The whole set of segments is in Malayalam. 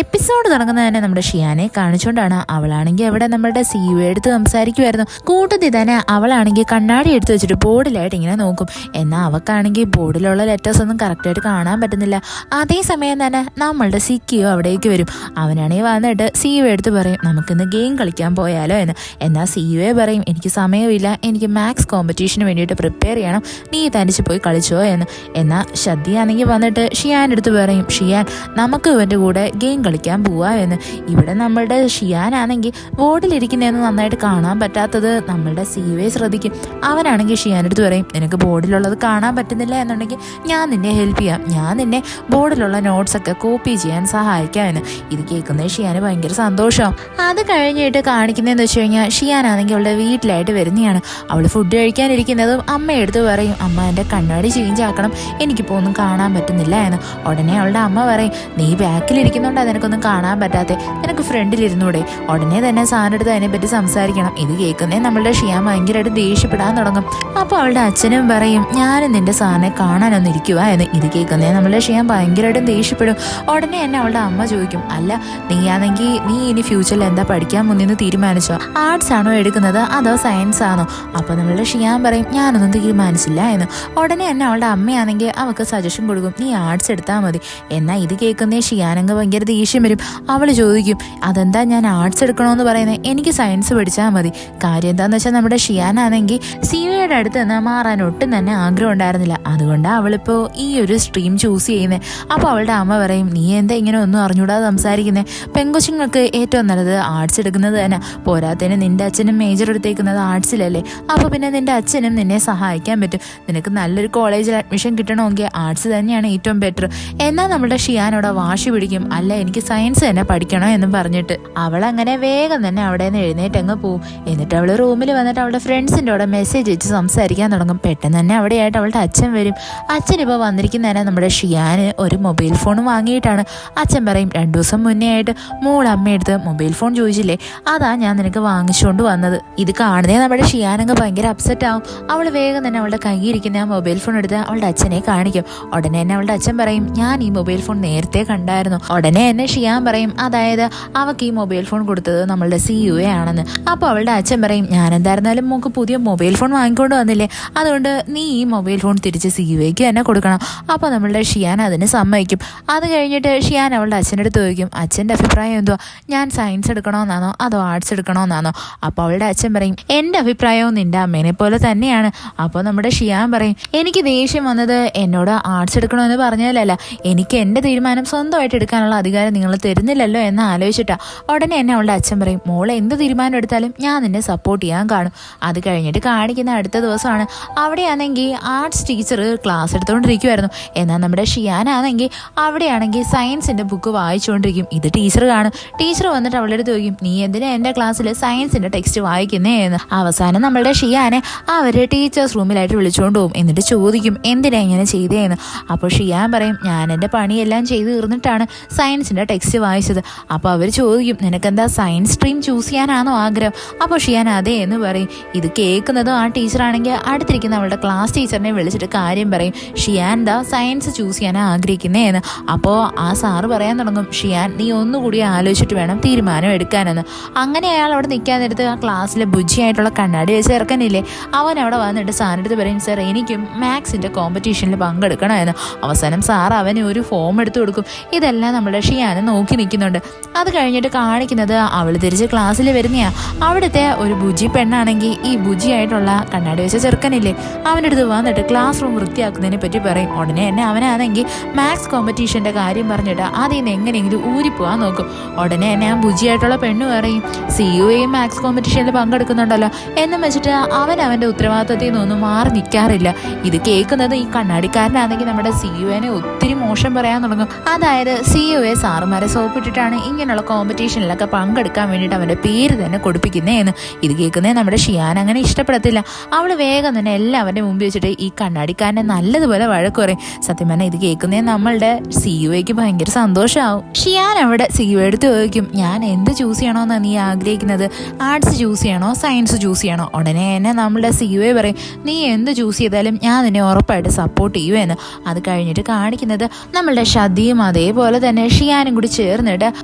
എപ്പിസോഡ് തുടങ്ങുന്നത് തന്നെ നമ്മുടെ ഷിയാനെ കാണിച്ചുകൊണ്ടാണ്. അവളാണെങ്കിൽ അവിടെ നമ്മുടെ സിയു എടുത്ത് സംസാരിക്കുമായിരുന്നു. കൂട്ടത്തിൽ തന്നെ അവളാണെങ്കിൽ കണ്ണാടി എടുത്ത് വെച്ചിട്ട് ബോർഡിലായിട്ട് ഇങ്ങനെ നോക്കും. എന്നാൽ അവക്കാണെങ്കിൽ ബോർഡിലുള്ള ലെറ്റേഴ്സ് ഒന്നും കറക്റ്റായിട്ട് കാണാൻ പറ്റുന്നില്ല. അതേസമയം തന്നെ നമ്മളുടെ സിക്കിയോ അവിടേക്ക് വരും. അവനാണെങ്കിൽ വന്നിട്ട് സിയു എടുത്ത് പറയും നമുക്കിന്ന് ഗെയിം കളിക്കാൻ പോയാലോ എന്ന്. എന്നാൽ സിയുവെ പറയും എനിക്ക് സമയമില്ല, എനിക്ക് മാത്സ് കോമ്പറ്റീഷന് വേണ്ടിയിട്ട് പ്രിപ്പയർ ചെയ്യണം, നീ തനിച്ച് പോയി കളിച്ചോ എന്ന്. എന്നാൽ ഷദ്ദിയാണെങ്കിൽ വന്നിട്ട് ഷിയാൻ എടുത്ത് പറയും ഷിയാൻ നമുക്ക് ഇവൻ്റെ കൂടെ ഗെയിം കളിക്കാൻ പോവാ എന്ന്. ഇവിടെ നമ്മളുടെ ഷിയാനാണെങ്കിൽ ബോർഡിലിരിക്കുന്നതെന്ന് നന്നായിട്ട് കാണാൻ പറ്റാത്തത് നമ്മളുടെ സിയുവെ ശ്രദ്ധിക്കും. അവനാണെങ്കിൽ ഷിയാനെടുത്ത് പറയും നിനക്ക് ബോർഡിലുള്ളത് കാണാൻ പറ്റുന്നില്ല എന്നുണ്ടെങ്കിൽ ഞാൻ നിന്നെ ഹെൽപ്പ് ചെയ്യാം, ഞാൻ നിന്നെ ബോർഡിലുള്ള നോട്ട്സൊക്കെ കോപ്പി ചെയ്യാൻ സഹായിക്കാം എന്ന്. ഇത് കേൾക്കുന്നത് ഷിയാന് ഭയങ്കര സന്തോഷമാവും. അത് കഴിഞ്ഞിട്ട് കാണിക്കുന്നതെന്ന് വെച്ച് കഴിഞ്ഞാൽ ഷിയാനാണെങ്കിൽ അവളുടെ വീട്ടിലായിട്ട് വരുന്നതാണ്. അവൾ ഫുഡ് കഴിക്കാനിരിക്കുന്നതും അമ്മയെടുത്ത് പറയും അമ്മ എൻ്റെ കണ്ണാടി ചേഞ്ച് ആക്കണം, എനിക്കിപ്പോൾ ഒന്നും കാണാൻ പറ്റുന്നില്ല എന്ന്. ഉടനെ അവളുടെ അമ്മ പറയും നീ ബാക്കിലിരിക്കുന്നുണ്ട് നിനക്കൊന്നും കാണാൻ പറ്റാതെ, നിനക്ക് ഫ്രണ്ടിലിരുന്നൂടെ. ഉടനെ തന്നെ സാറിൻ്റെ അടുത്ത് അതിനെപ്പറ്റി സംസാരിക്കണം. ഇത് കേൾക്കുന്നേ നമ്മളുടെ ഷിയാൻ ഭയങ്കരമായിട്ട് ദേഷ്യപ്പെടാൻ തുടങ്ങും. അപ്പോൾ അവളുടെ അച്ഛനും പറയും ഞാനും നിന്റെ സാറിനെ കാണാനൊന്നും ഇരിക്കുക എന്ന്. ഇത് കേൾക്കുന്നേ നമ്മളുടെ ഷിയാൻ ഭയങ്കരമായിട്ടും ദേഷ്യപ്പെടും. ഉടനെ തന്നെ അവളുടെ അമ്മ ചോദിക്കും അല്ല നീയാണെങ്കിൽ നീ ഇനി ഫ്യൂച്ചറിൽ എന്താ പഠിക്കാൻ മുന്നിന്ന് തീരുമാനിച്ചോ, ആർട്സ് ആണോ എടുക്കുന്നത് അതോ സയൻസ് ആണോ? അപ്പോൾ നമ്മളുടെ ഷിയാൻ പറയും ഞാനൊന്നും തീരുമാനിച്ചില്ല എന്ന്. ഉടനെ തന്നെ അവളുടെ അമ്മയാണെങ്കിൽ അവൾക്ക് സജഷൻ കൊടുക്കും നീ ആർട്സ് എടുത്താൽ മതി. എന്നാൽ ഇത് കേൾക്കുന്നേ ഷിയാനങ്ങ് ഭയങ്കര ദേഷ്യം വരും. അവൾ ചോദിക്കും അതെന്താ ഞാൻ ആർട്സ് എടുക്കണമെന്ന് പറയുന്നത്, എനിക്ക് സയൻസ് പഠിച്ചാൽ മതി. കാര്യം എന്താണെന്ന് വെച്ചാൽ നമ്മുടെ ഷിയാനാണെങ്കിൽ സിയുടെ അടുത്ത് നിന്ന് മാറാൻ ഒട്ടും തന്നെ ആഗ്രഹം ഉണ്ടായിരുന്നില്ല. അതുകൊണ്ടാണ് അവളിപ്പോൾ ഈ ഒരു സ്ട്രീം ചൂസ് ചെയ്യുന്നത്. അപ്പോൾ അവളുടെ അമ്മ പറയും നീ എന്താ ഇങ്ങനെ ഒന്നും അറിഞ്ഞൂടാതെ സംസാരിക്കുന്നത്, പെങ്കൊച്ചുങ്ങൾക്ക് ഏറ്റവും നല്ലത് ആർട്സ് എടുക്കുന്നത് തന്നെ. പോരാത്തതിന് നിൻ്റെ അച്ഛനും മേജർ എടുത്തേക്കുന്നത് ആർട്സിലല്ലേ, അപ്പോൾ പിന്നെ നിൻ്റെ അച്ഛനും നിന്നെ സഹായിക്കാൻ പറ്റും. നിനക്ക് നല്ലൊരു കോളേജിൽ അഡ്മിഷൻ കിട്ടണമെങ്കിൽ ആർട്സ് തന്നെയാണ് ഏറ്റവും ബെറ്റർ. എന്നാൽ നമ്മുടെ ഷിയാനോടെ വാശി പിടിക്കും അല്ല എനിക്ക് സയൻസ് തന്നെ പഠിക്കണം എന്നും പറഞ്ഞിട്ട്. അവളങ്ങനെ വേഗം തന്നെ അവിടെ നിന്ന് എഴുന്നേറ്റ് അങ്ങ് പോവും. എന്നിട്ട് അവൾ റൂമിൽ വന്നിട്ട് അവളുടെ ഫ്രണ്ട്സിൻ്റെ കൂടെ മെസ്സേജ് വെച്ച് സംസാരിക്കാൻ തുടങ്ങും. പെട്ടെന്ന് തന്നെ അവിടെയായിട്ട് അവളുടെ അച്ഛൻ വരും. അച്ഛൻ ഇപ്പോൾ വന്നിരിക്കുന്നതന്നെ നമ്മുടെ ഷിയാന് ഒരു മൊബൈൽ ഫോൺ വാങ്ങിയിട്ടാണ്. അച്ഛൻ പറയും 2 ദിവസം മുന്നേ ആയിട്ട് മോൾ അമ്മയെടുത്ത് മൊബൈൽ ഫോൺ ചോദിച്ചില്ലേ, അതാ ഞാൻ നിനക്ക് വാങ്ങിച്ചുകൊണ്ട് വന്നത്. ഇത് കാണുന്നേ നമ്മുടെ ഷിയാനങ്ങ് ഭയങ്കര അപ്സെറ്റ് ആവും. അവൾ വേഗം തന്നെ അവളുടെ കയ്യിരിക്കുന്ന ആ മൊബൈൽ ഫോൺ എടുത്ത് അവളുടെ അച്ഛനെ കാണിക്കും. ഉടനെ തന്നെ അവളുടെ അച്ഛൻ പറയും ഞാൻ ഈ മൊബൈൽ ഫോൺ നേരത്തെ കണ്ടായിരുന്നു. ഉടനെ തന്നെ ഷിയാൻ പറയും അതായത് അവൾക്ക് ഈ മൊബൈൽ ഫോൺ കൊടുത്തത് നമ്മളുടെ സിയുവെ ആണെന്ന്. അപ്പോൾ അവളുടെ അച്ഛൻ പറയും ഞാൻ എന്തായിരുന്നാലും മോക്ക് പുതിയ മൊബൈൽ ഫോൺ വാങ്ങിക്കൊണ്ട് വന്നില്ലേ, അതുകൊണ്ട് നീ ഈ മൊബൈൽ ഫോൺ തിരിച്ച് സിയുവയ്ക്ക് തന്നെ കൊടുക്കണം. അപ്പോൾ നമ്മളുടെ ഷിയാൻ അതിന് സമ്മതിക്കും. അത് കഴിഞ്ഞിട്ട് ഷിയാൻ അവളുടെ അച്ഛൻ്റെ അടുത്ത് ചോദിക്കും അച്ഛൻ്റെ അഭിപ്രായം എന്തുവാ, ഞാൻ സയൻസ് എടുക്കണമെന്നാണോ അതോ ആർട്സ് എടുക്കണമെന്നാണോ? അപ്പോൾ അവളുടെ അച്ഛൻ പറയും എൻ്റെ അഭിപ്രായവും നിൻ്റെ അമ്മേനെ പോലെ തന്നെയാണ്. അപ്പോൾ നമ്മുടെ ഷിയാൻ പറയും എനിക്ക് ദേഷ്യം വന്നത് എന്നോട് ആർട്സ് എടുക്കണമെന്ന് പറഞ്ഞാലല്ല, എനിക്ക് എൻ്റെ തീരുമാനം സ്വന്തമായിട്ട് എടുക്കാനുള്ള അധികാരം നിങ്ങൾ തരുന്നില്ലല്ലോ എന്ന് ആലോചിച്ചിട്ടാ. ഉടനെ തന്നെ അവളുടെ അച്ഛൻ പറയും മോളെ എന്ത് തീരുമാനം എടുത്താലും ഞാൻ നിന്നെ സപ്പോർട്ട് ചെയ്യാൻ കാണും. അത് കഴിഞ്ഞിട്ട് കാണിക്കുന്ന അടുത്ത ദിവസമാണ്. അവിടെയാണെങ്കിൽ ആർട്സ് ടീച്ചർ ക്ലാസ് എടുത്തുകൊണ്ടിരിക്കുമായിരുന്നു. എന്നാൽ നമ്മുടെ ഷിയാനാണെങ്കിൽ അവിടെയാണെങ്കിൽ സയൻസിൻ്റെ ബുക്ക് വായിച്ചുകൊണ്ടിരിക്കും. ഇത് ടീച്ചർ കാണും. ടീച്ചർ വന്നിട്ട് അവളുടെ അടുത്ത് ചോദിക്കും നീ എന്തിനാ എൻ്റെ ക്ലാസ്സിൽ സയൻസിൻ്റെ ടെക്സ്റ്റ് വായിക്കുന്നേ എന്ന്. അവസാനം നമ്മളുടെ ഷിയാനെ അവർ ടീച്ചേഴ്സ് റൂമിലായിട്ട് വിളിച്ചുകൊണ്ട് പോകും. എന്നിട്ട് ചോദിക്കും എന്തിനാ ഇങ്ങനെ ചെയ്തേന്ന്. അപ്പോൾ ഷിയാൻ പറയും ഞാൻ എൻ്റെ പണിയെല്ലാം ചെയ്ത് തീർന്നിട്ടാണ് സയൻസിൻ്റെ ടെക്സ്റ്റ് വായിച്ചത്. അപ്പോൾ അവർ ചോദിക്കും നിനക്കെന്താ സയൻസ് സ്ട്രീം ചൂസ് ചെയ്യാനാണോ ആഗ്രഹം? അപ്പോൾ ഷിയാൻ അതെ എന്ന് പറയും. ഇത് കേൾക്കുന്നതും ആ ടീച്ചറാണെങ്കിൽ അടുത്തിരിക്കുന്ന അവളുടെ ക്ലാസ് ടീച്ചറിനെ വിളിച്ചിട്ട് കാര്യം പറയും ഷിയാൻ എന്താ സയൻസ് ചൂസ് ചെയ്യാനാണ് ആഗ്രഹിക്കുന്നേ എന്ന്. അപ്പോൾ ആ സാറ് പറയാൻ തുടങ്ങും ഷിയാൻ നീ ഒന്നുകൂടി ആലോചിച്ചിട്ട് വേണം തീരുമാനം എടുക്കാനെന്ന്. അങ്ങനെ അയാൾ അവിടെ നിൽക്കാൻ നേരത്ത് ആ ക്ലാസ്സിലെ ബുജ്ജിയായിട്ടുള്ള കണ്ണാടി വെച്ച് ഇറക്കാനില്ലേ, അവൻ അവിടെ വന്നിട്ട് സാറിൻ്റെ അടുത്ത് പറയും സാർ എനിക്കും മാത്സിൻ്റെ കോമ്പറ്റീഷനിൽ പങ്കെടുക്കണമെന്ന്. അവസാനം സാർ അവന് ഒരു ഫോം എടുത്തു കൊടുക്കും. ഇതെല്ലാം നമ്മുടെ ഷിയാനെ നോക്കി നിൽക്കുന്നുണ്ട്. അത് കഴിഞ്ഞിട്ട് കാണിക്കുന്നത് അവൾ തിരിച്ച് ക്ലാസ്സിൽ വരുന്നയാ. അവിടുത്തെ ഒരു ബുജി പെണ്ണാണെങ്കിൽ ഈ ബുജിയായിട്ടുള്ള കണ്ണാടി വെച്ച ചെറുക്കനില്ലേ അവൻ്റെ അടുത്ത് വന്നിട്ട് ക്ലാസ് റൂം വൃത്തിയാക്കുന്നതിനെ പറ്റി പറയും. ഉടനെ തന്നെ അവനാണെങ്കിൽ മാത്സ് കോമ്പറ്റീഷൻ്റെ കാര്യം പറഞ്ഞിട്ട് അതിൽ നിന്ന് എങ്ങനെയെങ്കിലും ഊരിപ്പോവാൻ നോക്കും. ഉടനെ തന്നെ ആ ബുജിയായിട്ടുള്ള പെണ്ണ് പറയും സിയുയും മാത്സ് കോമ്പറ്റീഷനിൽ പങ്കെടുക്കുന്നുണ്ടല്ലോ എന്നും വെച്ചിട്ട് അവൻ്റെ ഉത്തരവാദിത്തത്തിൽ നിന്നൊന്നും മാറി നിൽക്കാറില്ല. ഇത് കേൾക്കുന്നത് ഈ കണ്ണാടിക്കാരനാണെങ്കിൽ നമ്മുടെ സിയുവിനെ ഒത്തിരി മോശം പറയാൻ തുടങ്ങും. അതായത് സിയുവെ സാറുമാരെ സോപ്പിട്ടിട്ടാണ് ഇങ്ങനെയുള്ള കോമ്പറ്റീഷനിലൊക്കെ പങ്കെടുക്കാൻ വേണ്ടിയിട്ട് അവൻ്റെ പേര് തന്നെ കൊടുപ്പിക്കുന്നതെന്ന്. ഇത് കേൾക്കുന്നേ നമ്മുടെ ഷിയാൻ അങ്ങനെ ഇഷ്ടപ്പെടത്തില്ല. അവൾ വേഗം തന്നെ എല്ലാവരുടെ മുമ്പിൽ വെച്ചിട്ട് ഈ കണ്ണാടിക്കാരനെ നല്ലതുപോലെ വഴക്ക് പറയും. സത്യം പറഞ്ഞാൽ ഇത് കേൾക്കുന്നേ നമ്മളുടെ സിയുവയ്ക്ക് ഭയങ്കര സന്തോഷമാവും. ഷിയാൻ അവിടെ സിയു എടുത്ത് ചോദിക്കും ഞാൻ എന്ത് ചൂസ് ചെയ്യണമെന്നാണ് നീ ആഗ്രഹിക്കുന്നത്, ആർട്സ് ചൂസ് ചെയ്യണോ സയൻസ് ചൂസ് ചെയ്യണോ? ഉടനെ തന്നെ നമ്മളുടെ സിയുവെ പറയും നീ എന്ത് ചൂസ് ചെയ്താലും ഞാൻ നിന്നെ ഉറപ്പായിട്ട് സപ്പോർട്ട് ചെയ്യുമെന്ന്. അത് കഴിഞ്ഞിട്ട് കാണിക്കുന്നത് നമ്മളുടെ ഷദ്ദിയും അതേപോലെ തന്നെ ഷിയാൻ ഷിയാനും കൂടി ചേർന്നിട്ട്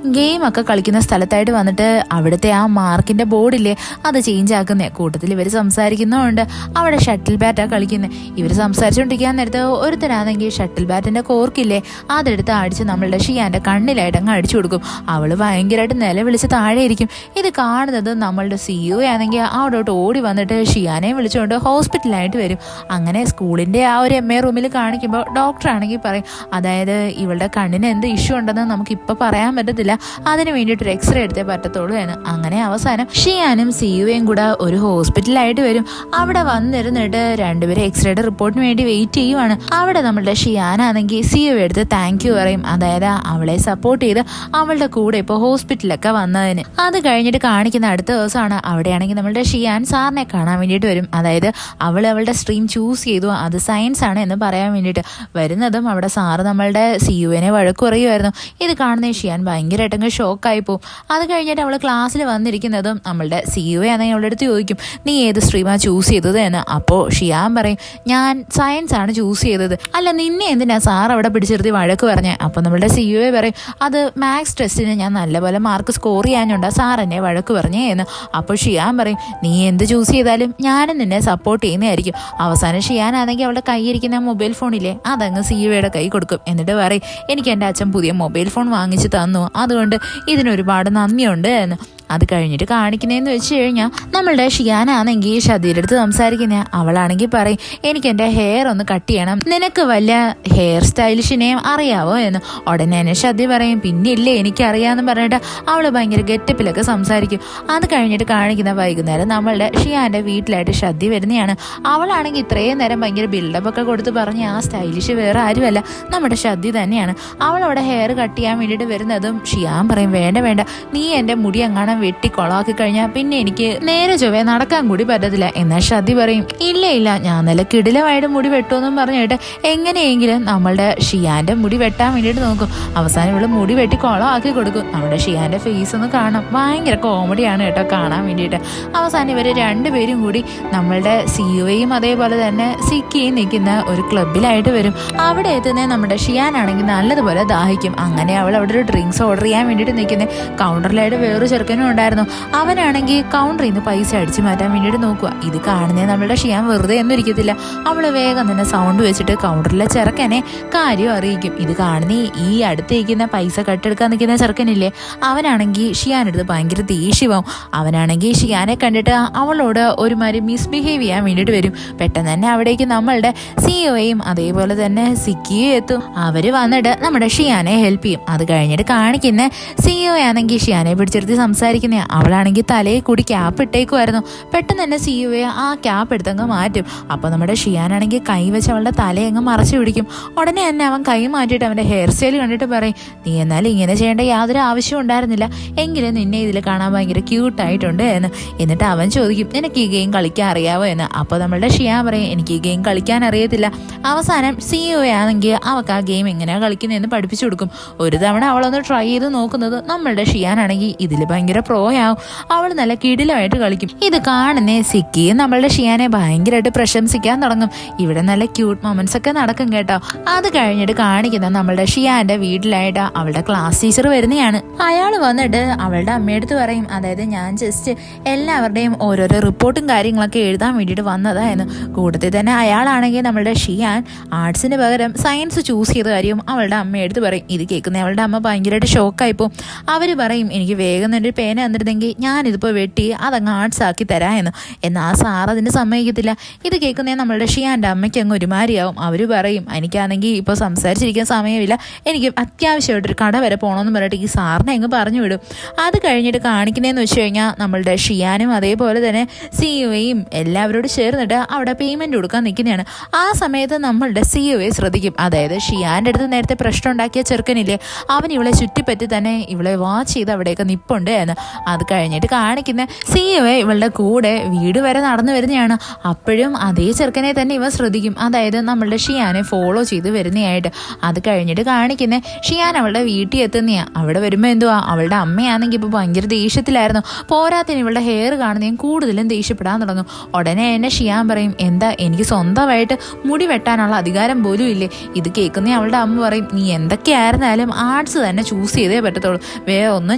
ഗെയിമൊക്കെ കളിക്കുന്ന സ്ഥലത്തായിട്ട് വന്നിട്ട് അവിടുത്തെ ആ മാർക്കിന്റെ ബോർഡില്ലേ അത് ചേഞ്ച് ആക്കുന്നേ. കൂട്ടത്തിൽ ഇവർ സംസാരിക്കുന്നതുകൊണ്ട് അവിടെ ഷട്ടിൽ ബാറ്റാ കളിക്കുന്നത്. ഇവർ സംസാരിച്ചുകൊണ്ടിരിക്കാൻ നേരത്ത് ഒരുത്തനാണെങ്കിൽ ഷട്ടിൽ ബാറ്റിന്റെ കോർക്കില്ലേ അതെടുത്ത് അടിച്ച് നമ്മളുടെ ഷിയാന്റെ കണ്ണിലായിട്ട് അങ്ങ് അടിച്ചു കൊടുക്കും. അവള് ഭയങ്കരമായിട്ട് നിലവിളിച്ച് താഴെ ഇരിക്കും. ഇത് കാണുന്നത് നമ്മളുടെ CEO ആണെങ്കിൽ അവിടോട്ട് ഓടി വന്നിട്ട് ഷിയാനെ വിളിച്ചുകൊണ്ട് ഹോസ്പിറ്റലായിട്ട് വരും. അങ്ങനെ സ്കൂളിന്റെ ആ ഒരു MA റൂമിൽ കാണിക്കുമ്പോൾ ഡോക്ടർ ആണെങ്കിൽ പറയും, അതായത് ഇവളുടെ കണ്ണിന് എന്ത് ഇഷ്യൂ ഉണ്ടെന്ന് നമുക്ക് ഇപ്പൊ പറയാൻ പറ്റത്തില്ല, അതിന് വേണ്ടിയിട്ട് ഒരു എക്സ്റേ എടുത്തേ പറ്റത്തുള്ളൂ എന്ന്. അങ്ങനെ അവസാനം ഷിയാനും സിയുവും കൂടെ ഒരു ഹോസ്പിറ്റലായിട്ട് വരും. അവിടെ വന്നിരുന്നിട്ട് രണ്ടുപേരും എക്സ്റേയുടെ റിപ്പോർട്ടിന് വേണ്ടി വെയിറ്റ് ചെയ്യുവാണ്. അവിടെ നമ്മളുടെ ഷിയാനാണെങ്കിൽ സിയു എടുത്ത് താങ്ക് യു പറയും, അതായത് അവളെ സപ്പോർട്ട് ചെയ്ത് അവളുടെ കൂടെ ഇപ്പോൾ ഹോസ്പിറ്റലൊക്കെ വന്നതിന്. അത് കഴിഞ്ഞിട്ട് കാണിക്കുന്ന അടുത്ത ദിവസമാണ്. അവിടെയാണെങ്കിൽ നമ്മളുടെ ഷിയാൻ സാറിനെ കാണാൻ വേണ്ടിയിട്ട് വരും. അതായത് അവളുടെ സ്ട്രീം ചൂസ് ചെയ്തു, അത് സയൻസ് ആണ് എന്ന് പറയാൻ വേണ്ടിയിട്ട് വരുന്നതും അവിടെ സാറ് നമ്മളുടെ സിയുവിനെ വഴക്ക് പറയുമായിരുന്നു. ഇത് കാണുന്ന ഷിയാൻ ഭയങ്കരമായിട്ടങ്ങ് ഷോക്കായി പോകും. അത് കഴിഞ്ഞിട്ട് അവൾ ക്ലാസ്സിൽ വന്നിരിക്കുന്നതും നമ്മളുടെ സിയുവെ ആണെങ്കിൽ അവളുടെ അടുത്ത് ചോദിക്കും, നീ ഏത് സ്ട്രീമാണ് ചൂസ് ചെയ്തത് എന്ന്. അപ്പോൾ ഷിയാൻ പറയും, ഞാൻ സയൻസ് ആണ് ചൂസ് ചെയ്തത്. അല്ല നിന്നെ എന്തിനാ സാർ അവിടെ പിടിച്ചിരുത്തി വഴക്ക് പറഞ്ഞേ? അപ്പോൾ നമ്മളുടെ സിയുവെ പറയും, അത് മാത്സ് ടെസ്റ്റിന് ഞാൻ നല്ലപോലെ മാർക്ക് സ്കോർ ചെയ്യാനുണ്ടാ സാർ എന്നെ വഴക്ക് പറഞ്ഞേ എന്ന്. അപ്പോൾ ഷിയാൻ പറയും, നീ എന്ത് ചൂസ് ചെയ്താലും ഞാനും നിന്നെ സപ്പോർട്ട് ചെയ്യുന്നതായിരിക്കും. അവസാനം ഷിയാനാണെങ്കിൽ അവളുടെ കൈയിരിക്കുന്ന മൊബൈൽ ഫോണില്ലേ അതങ്ങ് സിയുവയുടെ കൈ കൊടുക്കും. എന്നിട്ട് പറയും, എനിക്ക് എൻ്റെ അച്ഛൻ പുതിയ മൊബൈൽ ഫോൺ വാങ്ങിച്ചു തന്നു, അതുകൊണ്ട് ഇതിനൊരുപാട് നന്ദിയുണ്ട് എന്ന്. അത് കഴിഞ്ഞിട്ട് കാണിക്കുന്നതെന്ന് വെച്ച് കഴിഞ്ഞാൽ നമ്മളുടെ ഷിയാനാണെങ്കിൽ ഷദിയുടെ അടുത്ത് സംസാരിക്കുന്ന. അവളാണെങ്കിൽ പറയും, എനിക്ക് എൻ്റെ ഹെയർ ഒന്ന് കട്ട് ചെയ്യണം, നിനക്ക് വല്ല ഹെയർ സ്റ്റൈലിഷിനെയും അറിയാവോ എന്ന്. ഉടനെ തന്നെ ഷദി പറയും, പിന്നെ ഇല്ലേ എനിക്കറിയാമെന്ന് പറഞ്ഞിട്ട് അവൾ ഭയങ്കര ഗെറ്റപ്പിലൊക്കെ സംസാരിക്കും. അത് കഴിഞ്ഞിട്ട് കാണിക്കുന്ന വൈകുന്നേരം നമ്മളുടെ ഷിയാൻ്റെ വീട്ടിലായിട്ട് ഷദി വരുന്നതാണ്. അവളാണെങ്കിൽ ഇത്രയും നേരം ഭയങ്കര ബിൽഡപ്പ് ഒക്കെ കൊടുത്ത് പറഞ്ഞ് ആ സ്റ്റൈലിഷ് വേറെ ആരുമല്ല നമ്മുടെ ഷദി തന്നെയാണ്. അവളവിടെ ഹെയർ കട്ട് ചെയ്യാൻ വേണ്ടിയിട്ട് വരുന്നതും ഷിയാൻ പറയും, വേണ്ട വേണ്ട, നീ എൻ്റെ മുടി അങ്ങാണം വെട്ടി കൊളാക്കി കഴിഞ്ഞാൽ പിന്നെ എനിക്ക് നേരെ ചൊവ്വേ നടക്കാൻ കൂടി പറ്റത്തില്ല. എന്നാൽ ഷദി പറയും, ഇല്ല ഞാൻ നല്ല കിടിലമായിട്ട് മുടി വെട്ടുമെന്നും പറഞ്ഞിട്ട് എങ്ങനെയെങ്കിലും നമ്മളുടെ ഷിയാന്റെ മുടി വെട്ടാൻ വേണ്ടിയിട്ട് നോക്കും. അവസാനം ഇവിടെ മുടി വെട്ടി കൊളമാക്കി കൊടുക്കും. നമ്മുടെ ഷിയാന്റെ ഫേസ് ഒന്ന് കാണാം, ഭയങ്കര കോമഡിയാണ് കേട്ടോ കാണാൻ വേണ്ടിയിട്ട്. അവസാനം ഇവർ രണ്ടുപേരും കൂടി നമ്മളുടെ സിയുവയും അതേപോലെ തന്നെ സിക്കിയും നിൽക്കുന്ന ഒരു ക്ലബിലായിട്ട് വരും. അവിടെ എത്തുന്ന നമ്മുടെ ഷിയാനാണെങ്കിൽ നല്ലതുപോലെ ദാഹിക്കും. അങ്ങനെ അവൾ അവിടെ ഒരു ഡ്രിങ്ക്സ് ഓർഡർ ചെയ്യാൻ വേണ്ടിയിട്ട് നിൽക്കുന്നത്. കൗണ്ടറിലായിട്ട് വേറൊരു ചെറുക്കനും ഉണ്ടായിരുന്നു. അവനാണെങ്കിൽ കൗണ്ടറിൽ നിന്ന് പൈസ അടിച്ചു മാറ്റാൻ വേണ്ടിയിട്ട് നോക്കുക. ഇത് കാണുന്നേ നമ്മളുടെ ഷിയാൻ വെറുതെ ഒന്നും ഇരിക്കത്തില്ല. അവള് വേഗം തന്നെ സൗണ്ട് വെച്ചിട്ട് കൗണ്ടറിലെ ചെറുക്കനെ കാര്യം അറിയിക്കും. ഇത് കാണുന്ന ഈ അടുത്തേക്കുന്ന പൈസ കട്ടെടുക്കാൻ നിൽക്കുന്ന ചെറുക്കനില്ലേ അവനാണെങ്കിൽ ഷിയാനെടുത്ത് ഭയങ്കര ദേഷ്യമാവും. അവനാണെങ്കിൽ ഷിയാനെ കണ്ടിട്ട് അവളോട് ഒരുമാതിരി മിസ്ബിഹേവ് ചെയ്യാൻ വേണ്ടിയിട്ട് വരും. പെട്ടെന്ന് തന്നെ അവിടേക്ക് നമ്മളുടെ സിഒയും അതേപോലെ തന്നെ സിക്കിയും എത്തും. അവര് വന്നിട്ട് നമ്മുടെ ഷിയാനെ ഹെൽപ്പ് ചെയ്യും. അത് കഴിഞ്ഞിട്ട് കാണിക്കുന്ന സിഒ ആണെങ്കിൽ ഷിയാനെ പിടിച്ചെടുത്ത് സംസാരിക്കുന്ന. അവളാണെങ്കിൽ തലയിൽ കൂടി ക്യാപ്പ് ഇട്ടേക്കുമായിരുന്നു. പെട്ടെന്ന് തന്നെ സിയുവെ ആ ക്യാപ്പ് എടുത്തങ്ങ് മാറ്റും. അപ്പോൾ നമ്മുടെ ഷിയാനാണെങ്കിൽ കൈ വെച്ച് അവളുടെ തലയങ്ങ് മറച്ചു പിടിക്കും. ഉടനെ തന്നെ അവൻ കൈ മാറ്റിയിട്ട് അവൻ്റെ ഹെയർ സ്റ്റൈൽ കണ്ടിട്ട് പറയും, നീ എന്നാലും ഇങ്ങനെ ചെയ്യേണ്ട യാതൊരു ആവശ്യവും ഉണ്ടായിരുന്നില്ല, എങ്കിലും നിന്നെ ഇതിൽ കാണാൻ ഭയങ്കര ക്യൂട്ടായിട്ടുണ്ട് എന്ന്. എന്നിട്ട് അവൻ ചോദിക്കും, നിനക്ക് ഈ ഗെയിം കളിക്കാൻ അറിയാവോ എന്ന്. അപ്പോൾ നമ്മളുടെ ഷിയാൻ പറയും, എനിക്ക് ഈ ഗെയിം കളിക്കാൻ അറിയത്തില്ല. അവസാനം സിയുവെ ആണെങ്കിൽ അവൾക്ക് ആ ഗെയിം എങ്ങനെയാണ് കളിക്കുന്നതെന്ന് പഠിപ്പിച്ചു കൊടുക്കും. ഒരു തവണ അവളൊന്ന് ട്രൈ ചെയ്ത് നോക്കുന്നത് നമ്മളുടെ ഷിയാനാണെങ്കിൽ ഇതിൽ ഭയങ്കര പ്രോയാവും. അവൾ നല്ല കിടിലമായിട്ട് കളിക്കും. ഇത് കാണുന്നേ സിക്കി നമ്മളുടെ ഷിയാനെ ഭയങ്കരമായിട്ട് പ്രശംസിക്കാൻ തുടങ്ങും. ഇവിടെ നല്ല ക്യൂട്ട് മൊമെന്റ്സ് ഒക്കെ നടക്കും കേട്ടോ. അത് കഴിഞ്ഞിട്ട് കാണിക്കുന്ന നമ്മളുടെ ഷിയാന്റെ വീട്ടിലായിട്ട് അവളുടെ ക്ലാസ് ടീച്ചർ വരുന്നതാണ്. അയാൾ വന്നിട്ട് അവളുടെ അമ്മയടുത്ത് പറയും, അതായത് ഞാൻ ജസ്റ്റ് എല്ലാവരുടെയും ഓരോരോ റിപ്പോർട്ടും കാര്യങ്ങളൊക്കെ എഴുതാൻ വേണ്ടിയിട്ട് വന്നതായിരുന്നു. കൂട്ടത്തിൽ തന്നെ അയാളാണെങ്കിൽ നമ്മളുടെ ഷിയാൻ ആർട്സിന് പകരം സയൻസ് ചൂസ് ചെയ്ത കാര്യം അവളുടെ അമ്മയടുത്ത് പറയും. ഇത് കേൾക്കുന്ന അവളുടെ അമ്മ ഭയങ്കരമായിട്ട് ഷോക്കായിപ്പോൾ. അവർ പറയും, എനിക്ക് വേഗം തന്നെ ഒരു പേന തന്നിരുന്നെങ്കിൽ ഞാനിതിപ്പോൾ വെട്ടി അതങ്ങ് ആർട്സ് ആക്കി തരാം എന്ന്. എന്നാൽ ആ സാർ അതിന് സമ്മതിക്കത്തില്ല. ഇത് കേൾക്കുന്നേ നമ്മളുടെ ഷിയാൻ്റെ അമ്മയ്ക്ക് അങ്ങ് ഒരുമാതിരിയാവും. അവർ പറയും, എനിക്കാണെങ്കിൽ ഇപ്പോൾ സംസാരിച്ചിരിക്കാൻ സമയമില്ല, എനിക്ക് അത്യാവശ്യമായിട്ടൊരു കട വരെ പോകണമെന്ന് പറഞ്ഞിട്ട് ഈ സാറിനെ അങ്ങ് പറഞ്ഞു വിടും. അത് കഴിഞ്ഞിട്ട് കാണിക്കുന്നതെന്ന് വെച്ച് കഴിഞ്ഞാൽ നമ്മളുടെ ഷിയാനും അതേപോലെ തന്നെ സിയുവയും എല്ലാവരോടും ചേർന്നിട്ട് അവിടെ പേയ്മെൻറ്റ് കൊടുക്കാൻ നിൽക്കുന്നതാണ്. ആ സമയത്ത് നമ്മളുടെ സിയുവയെ ശ്രദ്ധിക്കും. അതായത് ഷിയാൻ്റെ അടുത്ത് നേരത്തെ പ്രശ്നം ഉണ്ടാക്കിയ ചെറുക്കനില്ലേ അവൻ ഇവളെ ചുറ്റിപ്പറ്റി തന്നെ ഇവളെ വാച്ച് ചെയ്ത് അവിടെയൊക്കെ നിപ്പുണ്ട് എന്ന്. അത് കഴിഞ്ഞിട്ട് കാണിക്കുന്ന സിയുവെ ഇവളുടെ കൂടെ വീട് വരെ നടന്നു വരുന്നതാണ്. അപ്പോഴും അതേ ചെറുക്കനെ തന്നെ ഇവ ശ്രദ്ധിക്കും, അതായത് നമ്മളുടെ ഷിയാനെ ഫോളോ ചെയ്ത് വരുന്നതായിട്ട്. അത് കഴിഞ്ഞിട്ട് കാണിക്കുന്ന ഷിയാൻ അവളുടെ വീട്ടിൽ എത്തുന്നതാണ്. അവിടെ വരുമ്പോൾ എന്തുവാ, അവളുടെ അമ്മയാണെങ്കിൽ ഇപ്പോൾ ഭയങ്കര ദേഷ്യത്തിലായിരുന്നു. പോരാത്തിന് ഇവളുടെ ഹെയർ കാണുന്നതും കൂടുതലും ദേഷ്യപ്പെടാൻ തുടങ്ങും. ഉടനെ തന്നെ ഷിയാൻ പറയും, എന്താ എനിക്ക് സ്വന്തമായിട്ട് മുടി വെട്ടാനുള്ള അധികാരം പോലും ഇല്ലേ? ഇത് കേൾക്കുന്ന അവളുടെ അമ്മ പറയും, നീ എന്തൊക്കെയായിരുന്നാലും ആർട്സ് തന്നെ ചൂസ് ചെയ്തേ പറ്റത്തുള്ളൂ, വേറെ ഒന്നും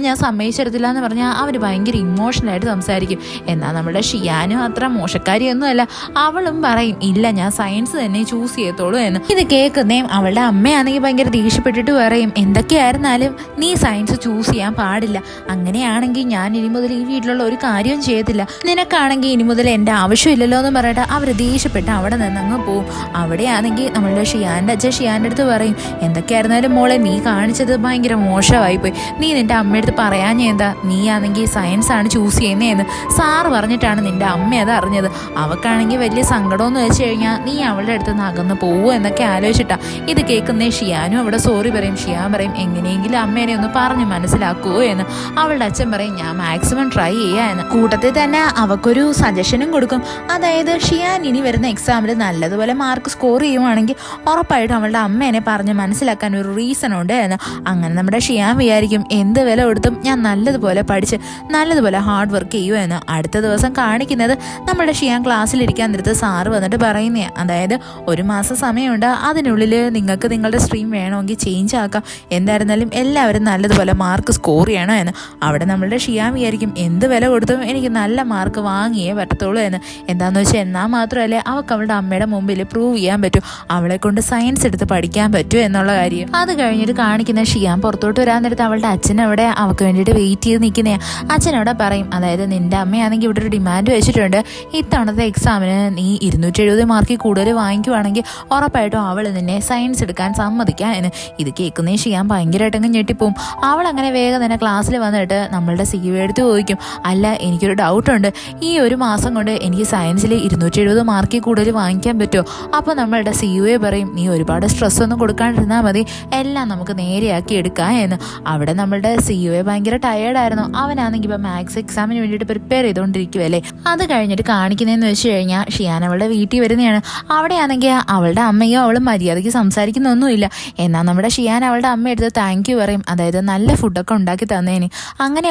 ഞാൻ സമ്മതിച്ചെടുത്തില്ല എന്ന് പറഞ്ഞാൽ അവർ ഭയങ്കര ഇമോഷണലായിട്ട് സംസാരിക്കും. എന്നാൽ നമ്മുടെ ഷിയാനും അത്ര മോശക്കാരിയൊന്നുമല്ല, അവളും പറയും ഇല്ല ഞാൻ സയൻസ് തന്നെ ചൂസ് ചെയ്യത്തുള്ളൂ എന്ന്. ഇത് കേൾക്കുന്നേയും അവളുടെ അമ്മയാണെങ്കിൽ ഭയങ്കര ദേഷ്യപ്പെട്ടിട്ട് പറയും, എന്തൊക്കെയായിരുന്നാലും നീ സയൻസ് ചൂസ് ചെയ്യാൻ പാടില്ല, അങ്ങനെയാണെങ്കിൽ ഞാൻ ഇനി മുതൽ ഈ വീട്ടിലുള്ള ഒരു കാര്യവും ചെയ്യത്തില്ല, നിനക്കാണെങ്കിൽ ഇനി മുതൽ എൻ്റെ ആവശ്യമില്ലല്ലോ എന്ന് പറയട്ടെ അവർ ദേഷ്യപ്പെട്ട് അവിടെ നിന്നങ്ങ് പോവും. അവിടെയാണെങ്കിൽ നമ്മളുടെ ഷിയാൻ്റെ അച്ഛൻ ഷിയാൻ്റെ അടുത്ത് പറയും, എന്തൊക്കെയായിരുന്നാലും മോളെ നീ കാണിച്ചത് ഭയങ്കര മോശമായിപ്പോയി, നീ നിൻ്റെ അമ്മയടുത്ത് പറയാഞ്ഞ എന്താ, നീ ആണെങ്കിൽ സയൻസ് ആണ് ചൂസ് ചെയ്യുന്നതെന്ന് സാറ് പറഞ്ഞിട്ടാണ് നിൻ്റെ അമ്മ അത് അറിഞ്ഞത്, അവക്കാണെങ്കിൽ വലിയ സങ്കടമെന്ന് വെച്ച് കഴിഞ്ഞാൽ നീ അവളുടെ അടുത്ത് നിന്ന് അകന്ന് പോവുക എന്നൊക്കെ ആലോചിച്ചിട്ടാ. ഇത് കേൾക്കുന്നേ ഷിയാനും അവിടെ സോറി പറയും. ഷിയാൻ പറയും, എങ്ങനെയെങ്കിലും അമ്മേനെ ഒന്ന് പറഞ്ഞ് മനസ്സിലാക്കുമോ എന്ന്. അവളുടെ അച്ഛൻ പറയും, ഞാൻ മാക്സിമം ട്രൈ ചെയ്യാം എന്ന്. കൂട്ടത്തിൽ തന്നെ അവക്കൊരു സജഷനും കൊടുക്കും, അതായത് ഷിയാൻ ഇനി വരുന്ന എക്സാമിൽ നല്ലതുപോലെ മാർക്ക് സ്കോർ ചെയ്യുവാണെങ്കിൽ ഉറപ്പായിട്ടും അവളുടെ അമ്മേനെ പറഞ്ഞ് മനസ്സിലാക്കാൻ ഒരു റീസൺ ഉണ്ട് എന്ന്. അങ്ങനെ നമ്മുടെ ഷിയാൻ വിചാരിക്കും, എന്ത് വില കൊടുത്തും ഞാൻ നല്ലതുപോലെ പഠിച്ച് നല്ലതുപോലെ ഹാർഡ് വർക്ക് ചെയ്യുമോ എന്ന്. അടുത്ത ദിവസം കാണിക്കുന്നത് നമ്മുടെ ഷിയാൻ ക്ലാസ്സിലിരിക്കാൻ നേരത്ത് സാറ് വന്നിട്ട് പറയുന്നതാണ്, അതായത് ഒരു മാസം സമയമുണ്ട്, അതിനുള്ളിൽ നിങ്ങൾക്ക് നിങ്ങളുടെ സ്ട്രീം വേണമെങ്കിൽ ചേഞ്ച് ആക്കാം, എന്തായിരുന്നാലും എല്ലാവരും നല്ലതുപോലെ മാർക്ക് സ്കോർ ചെയ്യണം എന്ന്. അവിടെ നമ്മളുടെ ഷിയാൻ വിചാരിക്കും, എന്ത് വില കൊടുത്തും എനിക്ക് നല്ല മാർക്ക് വാങ്ങിയേ പറ്റത്തുള്ളൂ എന്ന്. എന്താണെന്ന് വെച്ചാൽ എന്നാൽ മാത്രമല്ലേ അവൾക്ക് അവളുടെ അമ്മയുടെ മുമ്പിൽ പ്രൂവ് ചെയ്യാൻ പറ്റൂ, അവളെ കൊണ്ട് സയൻസ് എടുത്ത് പഠിക്കാൻ പറ്റൂ എന്നുള്ള കാര്യം. അത് കഴിഞ്ഞിട്ട് കാണിക്കുന്ന ഷിയാൻ പുറത്തോട്ട് വരാൻ നേരത്ത് അവളുടെ അച്ഛൻ അവിടെ അവൾക്ക് വേണ്ടിയിട്ട് വെയിറ്റ് ചെയ്ത് നിൽക്കുന്നതാണ്. അച്ഛനവിടെ പറയും, അതായത് നിൻ്റെ അമ്മയാണെങ്കിൽ ഇവിടെ ഒരു ഡിമാൻഡ് വെച്ചിട്ടുണ്ട്, ഇത്തവണത്തെ എക്സാമിന് നീ 270 മാർക്കിൽ കൂടുതൽ വാങ്ങിക്കുവാണെങ്കിൽ ഉറപ്പായിട്ടും അവൾ നിന്നെ സയൻസ് എടുക്കാൻ സമ്മതിക്കാം എന്ന്. ഇത് കേൾക്കുന്നേ ഷിയാൻ ഭയങ്കരമായിട്ടങ്ങ് ഞെട്ടിപ്പോവും. അവൾ അങ്ങനെ വേഗം തന്നെ ക്ലാസ്സിൽ വന്നിട്ട് നമ്മളുടെ സിവി എടുത്ത് ചോദിക്കും, അല്ല എനിക്കൊരു ഡൗട്ടുണ്ട്, ഈ ഒരു മാസം കൊണ്ട് എനിക്ക് സയൻസിൽ 270 മാർക്കിൽ കൂടുതൽ വാങ്ങിക്കാൻ പറ്റുമോ? അപ്പോൾ നമ്മളുടെ സിയുവെ പറയും, നീ ഒരുപാട് സ്ട്രെസ് ഒന്നും കൊടുക്കാണ്ടിരുന്നാൽ മതി, എല്ലാം നമുക്ക് നേരെയാക്കി എടുക്കാം എന്ന്. അവിടെ നമ്മളുടെ സിയുവെ ഭയങ്കര ടയേർഡായിരുന്നു, അവനാണെങ്കിൽ ഇപ്പോൾ മാത്സ് എക്സാമിന് വേണ്ടിയിട്ട് പ്രിപ്പയർ ചെയ്തുകൊണ്ടിരിക്കുമല്ലേ. അത് കഴിഞ്ഞിട്ട് കാണിക്കുന്നതെന്ന് വെച്ച് കഴിഞ്ഞാൽ ഷിയാൻ അവളുടെ വീട്ടിൽ വരുന്നതാണ്. അവിടെയാണെങ്കിൽ അവളുടെ അമ്മയോ അവൾ മര്യാദയ്ക്ക് സംസാരിക്കുന്നൊന്നുമില്ല. എന്നാൽ നമ്മുടെ ഷിയാൻ അവളുടെ അമ്മയെടുത്ത് താങ്ക് യു പറയും, അതായത് നല്ല ഫുഡൊക്കെ ഉണ്ടാക്കി തന്നേന്. അങ്ങനെ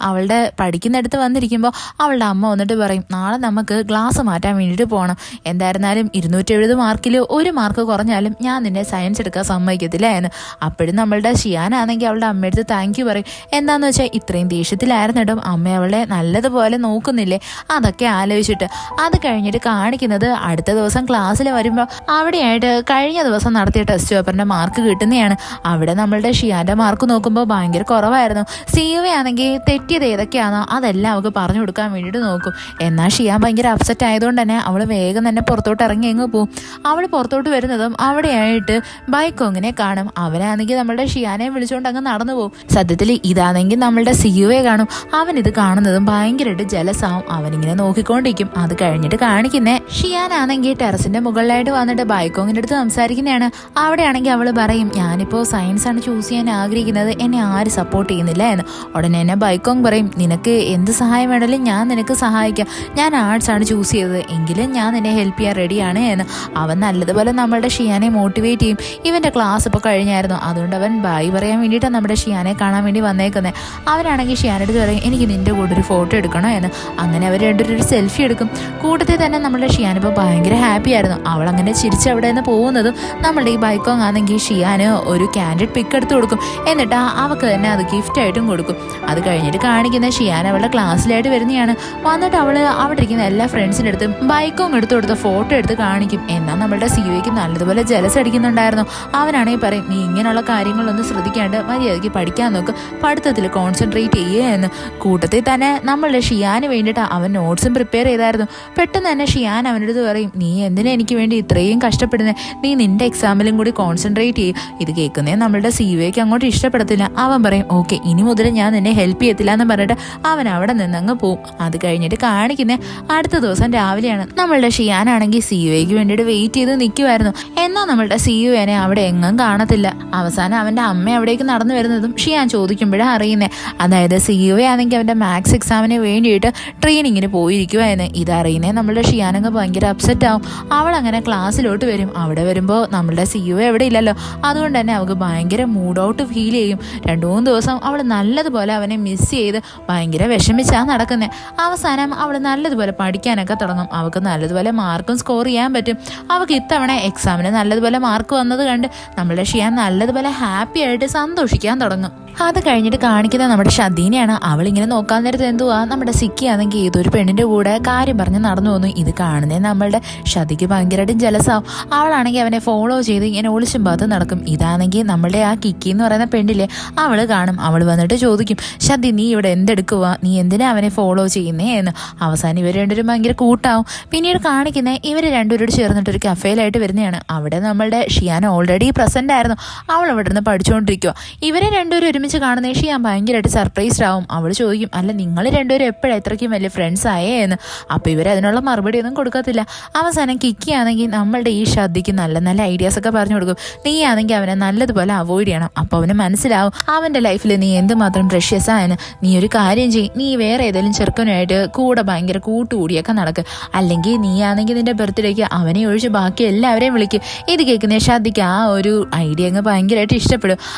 അവളുടെ പഠിക്കുന്നിടത്ത് വന്നിരിക്കുമ്പോൾ അവളുടെ അമ്മ വന്നിട്ട് പറയും, നാളെ നമുക്ക് ക്ലാസ് മാറ്റാൻ വേണ്ടിയിട്ട് പോകണം, എന്തായിരുന്നാലും 270 മാർക്കിൽ ഒരു മാർക്ക് കുറഞ്ഞാലും ഞാൻ നിന്നെ സയൻസ് എടുക്കാൻ സമ്മതിക്കത്തില്ല എന്ന്. അപ്പോഴും നമ്മളുടെ ഷിയാനാണെങ്കിൽ അവളുടെ അമ്മയെടുത്ത് താങ്ക് യു പറയും. എന്താണെന്ന് വെച്ചാൽ ഇത്രയും ദേഷ്യത്തിലായിരുന്നിട്ടും അമ്മ അവളെ നല്ലതുപോലെ നോക്കുന്നില്ലേ, അതൊക്കെ ആലോചിച്ചിട്ട്. അത് കഴിഞ്ഞിട്ട് കാണിക്കുന്നത് അടുത്ത ദിവസം ക്ലാസ്സിൽ വരുമ്പോൾ അവിടെയായിട്ട് കഴിഞ്ഞ ദിവസം നടത്തിയ ടെസ്റ്റ് പേപ്പറിൻ്റെ മാർക്ക് കിട്ടുന്നതാണ്. അവിടെ നമ്മളുടെ ഷിയാൻ്റെ മാർക്ക് നോക്കുമ്പോൾ ഭയങ്കര കുറവായിരുന്നു. സിയുവ ആണെങ്കിൽ തെറ്റിയത് ഏതൊക്കെയാണോ അതെല്ലാം അവൾക്ക് പറഞ്ഞു കൊടുക്കാൻ വേണ്ടിയിട്ട് നോക്കും. എന്നാൽ ഷിയാൻ ഭയങ്കര അപ്സെറ്റ് ആയതുകൊണ്ട് തന്നെ അവൾ വേഗം തന്നെ പുറത്തോട്ട് ഇറങ്ങി എങ്ങ് പോവും. അവൾ പുറത്തോട്ട് വരുന്നതും അവിടെയായിട്ട് ബൈക്കോങ്ങിനെ കാണും. അവനാണെങ്കിൽ നമ്മളുടെ ഷിയാനെ വിളിച്ചുകൊണ്ട് അങ്ങ് നടന്നു പോകും. സത്യത്തിൽ ഇതാണെങ്കിൽ നമ്മളുടെ സിയുവെ കാണും. അവനിത് കാണുന്നതും ഭയങ്കരമായിട്ട് ജലസാവും. അവനിങ്ങനെ നോക്കിക്കൊണ്ടിരിക്കും. അത് കഴിഞ്ഞിട്ട് കാണിക്കുന്നേ ഷിയാനാണെങ്കിൽ ടെറസിന്റെ മുകളിലായിട്ട് വന്നിട്ട് ബൈക്കോങ്ങിൻ്റെ അടുത്ത് സംസാരിക്കുന്നതാണ്. അവിടെയാണെങ്കിൽ അവൾ പറയും, ഞാനിപ്പോൾ സയൻസ് ആണ് ചൂസ് ചെയ്യാൻ ആഗ്രഹിക്കുന്നത്, എന്നെ ആരും സപ്പോർട്ട് ചെയ്യുന്നില്ല എന്ന്. ഉടനെ തന്നെ ബൈക്കോങ് പറയും, നിനക്ക് എന്ത് സഹായം വേണമെങ്കിലും ഞാൻ നിനക്ക് സഹായിക്കാം, ഞാൻ ആർട്സ് ആണ് ചൂസ് ചെയ്തത്, എങ്കിലും ഞാൻ നിന്നെ ഹെൽപ്പ് ചെയ്യാൻ റെഡിയാണ് എന്ന്. അവൻ നല്ലതുപോലെ നമ്മളുടെ ഷിയാനെ മോട്ടിവേറ്റ് ചെയ്യും. ഇവൻ്റെ ക്ലാസ് ഇപ്പോൾ കഴിഞ്ഞായിരുന്നു, അതുകൊണ്ട് അവൻ ബൈ പറയാൻ വേണ്ടിയിട്ടാണ് നമ്മുടെ ഷിയാനെ കാണാൻ വേണ്ടി വന്നേക്കുന്നത്. അവനാണെങ്കിൽ ഷിയാനെടുത്ത് പറയും, എനിക്ക് നിൻ്റെ കൂടെ ഒരു ഫോട്ടോ എടുക്കണോ എന്ന്. അങ്ങനെ അവർ രണ്ടൊരു സെൽഫി എടുക്കും. കൂട്ടത്തിൽ തന്നെ നമ്മളുടെ ഷിയാനിപ്പോൾ ഭയങ്കര ഹാപ്പി ആയിരുന്നു. അവളങ്ങനെ ചിരിച്ച് അവിടെ നിന്ന് പോകുന്നതും നമ്മളുടെ ഈ ബൈക്കോങ് ആണെങ്കിൽ ഷിയാന് ഒരു ക്യാൻഡിഡ് പിക്ക് എടുത്ത് കൊടുക്കും. എന്നിട്ട് അവൾക്ക് തന്നെ അത് ഗിഫ്റ്റായിട്ടും കൊടുക്കും. അത് കഴിഞ്ഞിട്ട് കാണിക്കുന്ന ഷിയാൻ അവളുടെ ക്ലാസ്സിലായിട്ട് വരുന്നതാണ്. വന്നിട്ട് അവൾ അവിടെ ഇരിക്കുന്ന എല്ലാ ഫ്രണ്ട്സിൻ്റെ അടുത്തും ബൈക്കോങ് എടുത്ത് കൊടുത്ത ഫോട്ടോ എടുത്ത് കാണിക്കും. എന്നാൽ നമ്മളുടെ സിയുവയ്ക്ക് നല്ലതുപോലെ ജലസ് അടിക്കുന്നുണ്ടായിരുന്നു. അവനാണെങ്കിൽ പറയും, നീ ഇങ്ങനെയുള്ള കാര്യങ്ങളൊന്നും ശ്രദ്ധിക്കാണ്ട് മര്യാദയ്ക്ക് പഠിക്കാൻ നോക്ക്, പഠിത്തത്തിൽ കോൺസെൻട്രേറ്റ് ചെയ്യുക എന്ന്. കൂട്ടത്തിൽ തന്നെ നമ്മളുടെ ഷിയാന് വേണ്ടിയിട്ട് അവൻ നോട്ട്സും പ്രിപ്പയർ ചെയ്തായിരുന്നു. പെട്ടെന്ന് തന്നെ ഷിയാൻ അവൻ്റെ അടുത്ത് പറയും, നീ എന്തിനാ എനിക്ക് വേണ്ടി ഇത്രയും കഷ്ടപ്പെടുന്നത്, നീ നിൻ്റെ എക്സാമിലും കൂടി കോൺസെൻട്രേറ്റ് ചെയ്യും. ഇത് കേൾക്കുന്നേ നമ്മളുടെ സിയുവയ്ക്ക് അങ്ങോട്ട് ഇഷ്ടപ്പെടത്തില്ല. അവൻ പറയും, ഓക്കെ ഇനി മുതൽ ഞാൻ നിന്നെ ഹെൽപ്പ് ചെയ്യത്തില്ല എന്ന് പറഞ്ഞിട്ട് അവൻ അവിടെ നിന്നങ്ങ് പോവും. അത് കഴിഞ്ഞിട്ട് കാണിക്കുന്നേ അടുത്ത ദിവസം രാവിലെയാണ്. നമ്മളുടെ ഷിയാനാണെങ്കിൽ സിയുവയ്ക്ക് വേണ്ടിയിട്ട് വെയിറ്റ് ചെയ്ത് നിൽക്കുമായിരുന്നു. എന്നാൽ നമ്മളുടെ സിയുവിനെ അവിടെ എങ്ങും കാണത്തില്ല. അവസാനം അവൻ്റെ അമ്മ അവിടേക്ക് നടന്നു വരുന്നതും ഷിയാൻ ചോദിക്കുമ്പോഴാണ് അറിയുന്നത്. അതായത് CEO ആണെങ്കിൽ അവൻ്റെ മാത്സ് എക്സാമിന് വേണ്ടിയിട്ട് ട്രെയിനിങ്ങിന് പോയിരിക്കുവായിരുന്നു. ഇതറിയുന്നേ നമ്മളുടെ ഷിയാനങ്ങ് ഭയങ്കര അപ്സെറ്റ് ആവും. അവൾ അങ്ങനെ ക്ലാസ്സിലോട്ട് വരും. അവിടെ വരുമ്പോൾ നമ്മളുടെ CEO എവിടെ ഇല്ലല്ലോ. അതുകൊണ്ട് തന്നെ അവൾക്ക് ഭയങ്കര മൂഡ് ഔട്ട് ഫീൽ ചെയ്യും. 2-3 ദിവസം അവൾ നല്ലതുപോലെ അവനെ മിസ് ചെയ്ത് ഭയങ്കര വിഷമിച്ചാണ് നടക്കുന്നത്. അവസാനം അവൾ നല്ലതുപോലെ പഠിക്കാനൊക്കെ തുടങ്ങും. അവൾക്ക് നല്ലതുപോലെ മാർക്കും സ്കോർ ചെയ്യാൻ പറ്റും. അവൾക്ക് ഇത്തവണ എക്സാമിന് നല്ലതുപോലെ മാർക്ക് വന്നത് കണ്ട് നമ്മളുടെ ഷിയാൻ നല്ലതുപോലെ ഹാപ്പി ആയിട്ട് സന്തോഷിക്കാൻ തുടങ്ങും. അത് കഴിഞ്ഞിട്ട് കാണിക്കുന്നത് നമ്മുടെ ഷദീനെയാണ്. അവളിങ്ങനെ നോക്കാൻ നേരത്തെ എന്തുവാ നമ്മുടെ സിക്കി ആണെങ്കിൽ ഏതൊരു പെണ്ണിൻ്റെ കൂടെ കാര്യം പറഞ്ഞ് നടന്നു വന്നു. ഇത് കാണുന്നേ നമ്മളുടെ ഷദിക്ക് ഭയങ്കരമായിട്ടും ജലസാവും. അവളാണെങ്കിൽ അവനെ ഫോളോ ചെയ്ത് ഇങ്ങനെ ഒളിച്ചും പാത്ത് നടക്കും. ഇതാണെങ്കിൽ നമ്മളുടെ ആ കിക്കി എന്ന് പറയുന്ന പെണ്ണില്ലേ, അവൾ കാണും. അവൾ വന്നിട്ട് ചോദിക്കും, ഷദി നീ ഇവിടെ എന്തെടുക്കുക, നീ എന്തിനാ അവനെ ഫോളോ ചെയ്യുന്നേ എന്ന്. അവസാനം ഇവർ രണ്ടുപേരും ഭയങ്കര കൂട്ടാവും. പിന്നീട് കാണിക്കുന്നത് ഇവർ രണ്ടുപേരോട് ചേർന്നിട്ട് ഒരു കഫേയിലായിട്ട് വരുന്നതാണ്. അവിടെ നമ്മളുടെ ഷിയാൻ ഓൾറെഡി പ്രസന്റ് ആയിരുന്നു. അവൾ അവിടെ നിന്ന് പഠിച്ചുകൊണ്ടിരിക്കുക. ഇവരെ രണ്ടുപേരും ഒരുമിച്ച് കാണുന്ന ഷിയാൻ ഭയങ്കരമായിട്ട് സർപ്രൈസ്ഡ് ആവും. അവൾ ചോദിക്കും, അല്ല നിങ്ങൾ രണ്ടുപേരും എപ്പോഴാണ് ഇത്രയ്ക്കും വലിയ ഫ്രണ്ട്സ് ആയേ എന്ന്. അപ്പോൾ ഇവർ അതിനുള്ള മറുപടി ഒന്നും കൊടുക്കത്തില്ല. അവസാനം കിക്കി ആണെങ്കിൽ നമ്മളുടെ ഈ ഷദ്ദിക്ക് നല്ല നല്ല ഐഡിയാസ് ഒക്കെ പറഞ്ഞു കൊടുക്കും. നീ ആണെങ്കിൽ അവനെ നല്ലതുപോലെ അവോയ്ഡ് ചെയ്യണം. അപ്പോൾ അവന് മനസ്സിലാവും അവൻ്റെ ലൈഫിൽ നീ എന്തുമാത്രം പ്രഷ്യസ് ആയെന്ന്. നീ ഒരു കാര്യം ചെയ്യും, നീ വേറെ ഏതെങ്കിലും ചെറുക്കനുമായിട്ട് കൂടെ ഭയങ്കര കൂട്ടുകൂടിയൊക്കെ നടക്കുക. അല്ലെങ്കിൽ നീ ആണെങ്കിൽ നിന്റെ ബർത്ത്ഡേക്ക് അവനെ ഒഴിച്ച് ബാക്കി എല്ലാവരെയും വിളിക്കും. ഇത് കേൾക്കുന്ന ഷദ്ദിക്ക് ആ ഒരു ഐഡിയ അങ്ങ് ഭയങ്കരമായിട്ട് ഇഷ്ടപ്പെടും.